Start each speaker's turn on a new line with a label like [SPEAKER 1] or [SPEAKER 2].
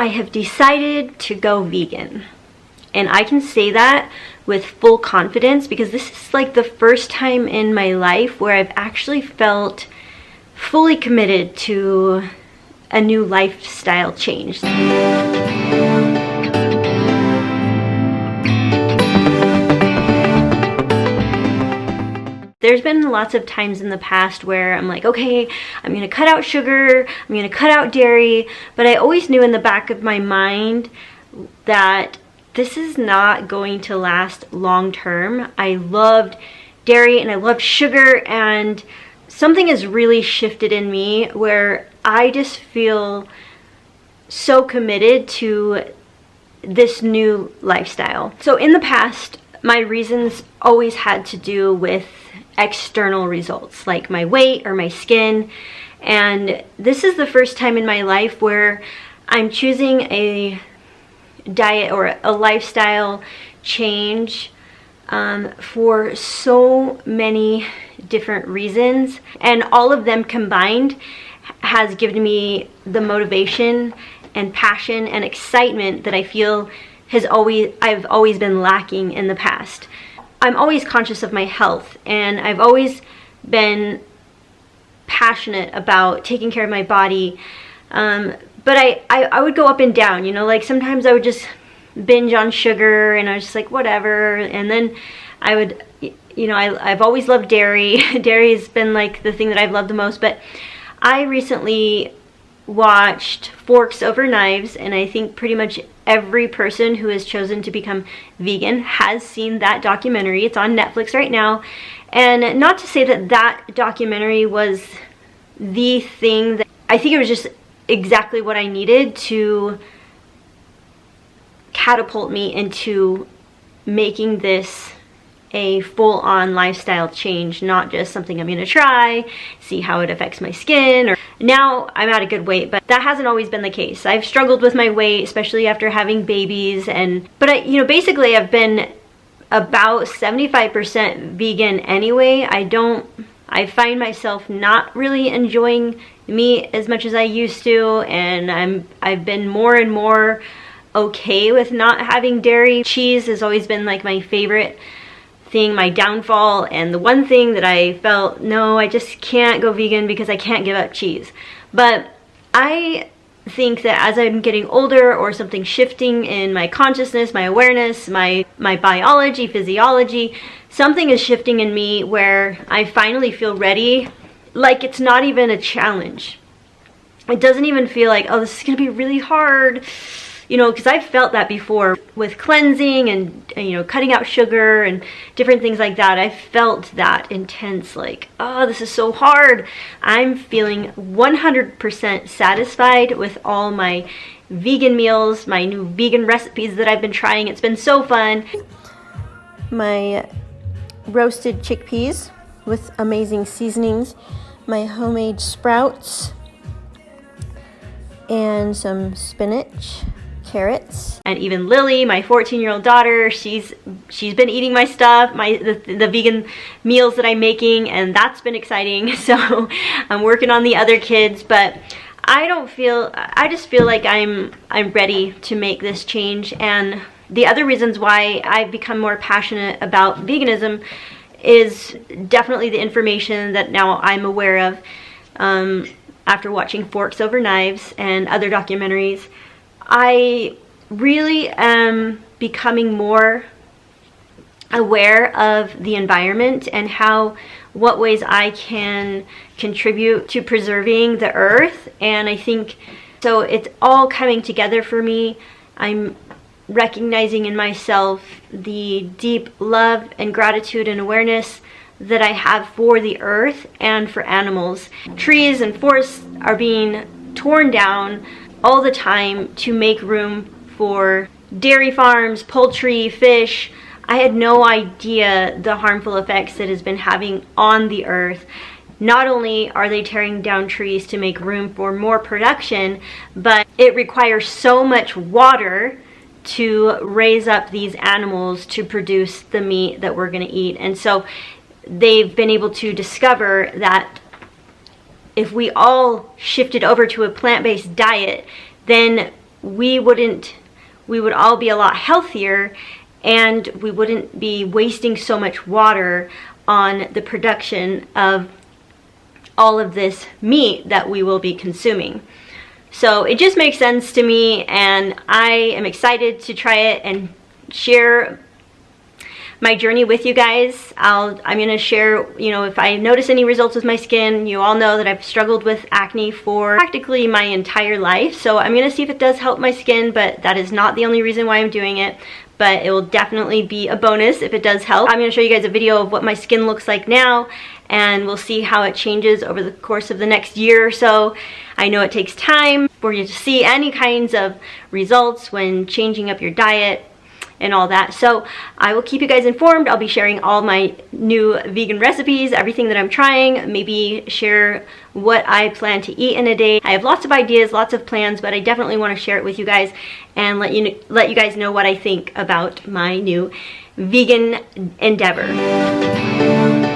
[SPEAKER 1] I have decided to go vegan. And I can say that with full confidence because this is like the first time in my life where I've actually felt fully committed to a new lifestyle change. There's been lots of times in the past where I'm like, okay, I'm gonna cut out sugar, I'm gonna cut out dairy, but I always knew in the back of my mind that this is not going to last long term. I loved dairy and I loved sugar, and something has really shifted in me where I just feel so committed to this new lifestyle. So in the past, my reasons always had to do with external results, like my weight or my skin. And this is the first time in my life where I'm choosing a diet or a lifestyle change for so many different reasons, and all of them combined has given me the motivation and passion and excitement that I feel I've always been lacking in the past. I'm always conscious of my health, and I've always been passionate about taking care of my body, but I would go up and down, you know, like sometimes I would just binge on sugar and I was just like whatever, and then I would, you know, I've always loved dairy. Dairy has been like the thing that I've loved the most, but I recently watched Forks Over Knives, and I think pretty much every person who has chosen to become vegan has seen that documentary. It's on Netflix right now, and not to say that that documentary was the thing that I think it was just exactly what I needed to catapult me into making this a full-on lifestyle change, not just something I'm gonna try, see how it affects my skin. Or now I'm at a good weight, but that hasn't always been the case. I've struggled with my weight, especially after having babies, but you know, basically I've been about 75% vegan anyway. I find myself not really enjoying meat as much as I used to, and I've been more and more okay with not having dairy. Cheese has always been like my favorite thing, my downfall, and the one thing that I felt, no, I just can't go vegan because I can't give up cheese. But I think that as I'm getting older, or something shifting in my consciousness, my awareness, my biology, physiology, something is shifting in me where I finally feel ready. Like it's not even a challenge. It doesn't even feel like, oh, this is gonna be really hard. You know, because I've felt that before with cleansing and, you know, cutting out sugar and different things like that. I felt that intense, like, oh, this is so hard. I'm feeling 100% satisfied with all my vegan meals, my new vegan recipes that I've been trying. It's been so fun. My roasted chickpeas with amazing seasonings, my homemade sprouts, and some spinach, carrots. And even Lily, my 14-year-old daughter, she's been eating my stuff, the vegan meals that I'm making, and that's been exciting. So I'm working on the other kids, but I just feel like I'm ready to make this change. And the other reasons why I've become more passionate about veganism is definitely the information that now I'm aware of after watching Forks Over Knives and other documentaries. I really am becoming more aware of the environment and what ways I can contribute to preserving the earth. And I think, so it's all coming together for me. I'm recognizing in myself the deep love and gratitude and awareness that I have for the earth and for animals. Trees and forests are being torn down all the time to make room for dairy farms, poultry, fish. I had no idea the harmful effects that has been having on the earth. Not only are they tearing down trees to make room for more production, but it requires so much water to raise up these animals to produce the meat that we're going to eat. And so they've been able to discover that if we all shifted over to a plant-based diet, then we would all be a lot healthier, and we wouldn't be wasting so much water on the production of all of this meat that we will be consuming. So it just makes sense to me, and I am excited to try it and share my journey with you guys. I'm going to share, you know, if I notice any results with my skin. You all know that I've struggled with acne for practically my entire life, so I'm going to see if it does help my skin, but that is not the only reason why I'm doing it. But it will definitely be a bonus if it does help. I'm going to show you guys a video of what my skin looks like now, and we'll see how it changes over the course of the next year or so. I know it takes time for you to see any kinds of results when changing up your diet and all that. So I will keep you guys informed. I'll be sharing all my new vegan recipes, everything that I'm trying, maybe share what I plan to eat in a day. I have lots of ideas, lots of plans, but I definitely want to share it with you guys and let you guys know what I think about my new vegan endeavor.